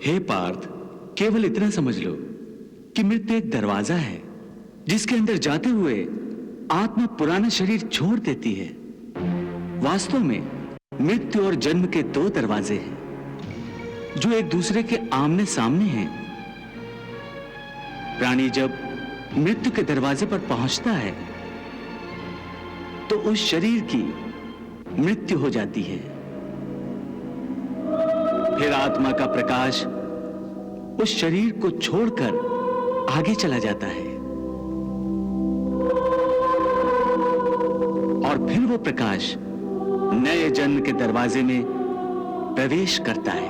हे पार्थ, केवल इतना समझ लो कि मृत्यु एक दरवाजा है जिसके अंदर जाते हुए आत्मा पुराना शरीर छोड़ देती है। वास्तव में मृत्यु और जन्म के दो दरवाजे हैं जो एक दूसरे के आमने सामने हैं। प्राणी जब मृत्यु के दरवाजे पर पहुंचता है तो उस शरीर की मृत्यु हो जाती है। फिर आत्मा का प्रकाश उस शरीर को छोड़कर आगे चला जाता है और फिर वो प्रकाश नए जन्म के दरवाजे में प्रवेश करता है,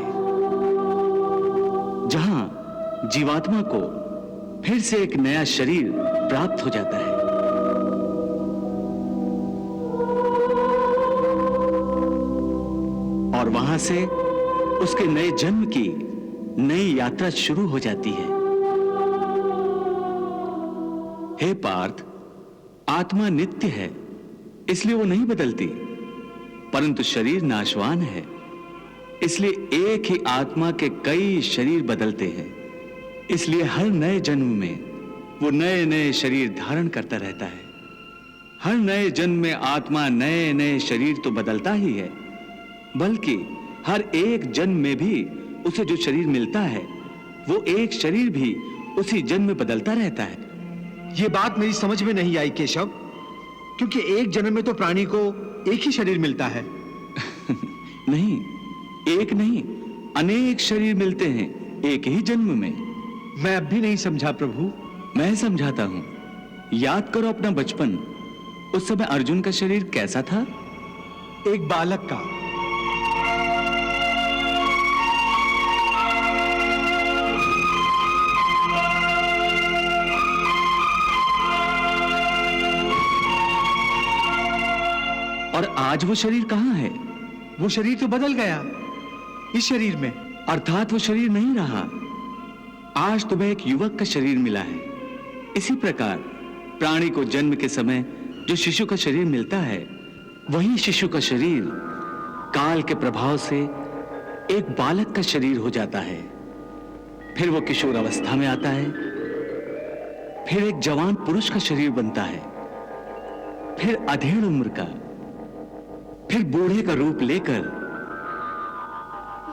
जहां जीवात्मा को फिर से एक नया शरीर प्राप्त हो जाता है। और वहां से उसके नए जन्म की नई यात्रा शुरू हो जाती है। हे पार्थ, आत्मा नित्य है, इसलिए वो नहीं बदलती, परंतु शरीर नाशवान है, इसलिए एक ही आत्मा के कई शरीर बदलते हैं। इसलिए हर नए जन्म में वो नए नए शरीर धारण करता रहता है। हर नए जन्म में आत्मा नए नए शरीर तो बदलता ही है, बल्कि हर एक जन्म में भी उसे जो शरीर मिलता है वो एक शरीर भी उसी जन्म में बदलता रहता है। ये बात मेरी समझ में नहीं आई केशव, क्योंकि एक जन्म में तो प्राणी को एक ही शरीर मिलता है। नहीं, एक नहीं, अनेक शरीर मिलते हैं एक ही जन्म में। मैं अब भी नहीं समझा प्रभु। मैं समझाता हूं। याद करो अपना बचपन। उस समय अर्जुन का शरीर कैसा था? एक बालक का। और आज वो शरीर कहां है? वो शरीर तो बदल गया इस शरीर में। अर्थात वो शरीर नहीं रहा। आज तुम्हें एक युवक का शरीर मिला है। इसी प्रकार प्राणी को जन्म के समय जो शिशु का शरीर मिलता है, वही शिशु का शरीर काल के प्रभाव से एक बालक का शरीर हो जाता है। फिर वो किशोर अवस्था में आता है, फिर एक जवान पुरुष का शरीर बनता है, फिर अधेड़ उम्र का, फिर बूढ़े का रूप लेकर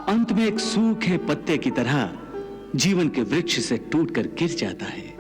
अंत में एक सूखे पत्ते की तरह जीवन के वृक्ष से टूटकर गिर जाता है।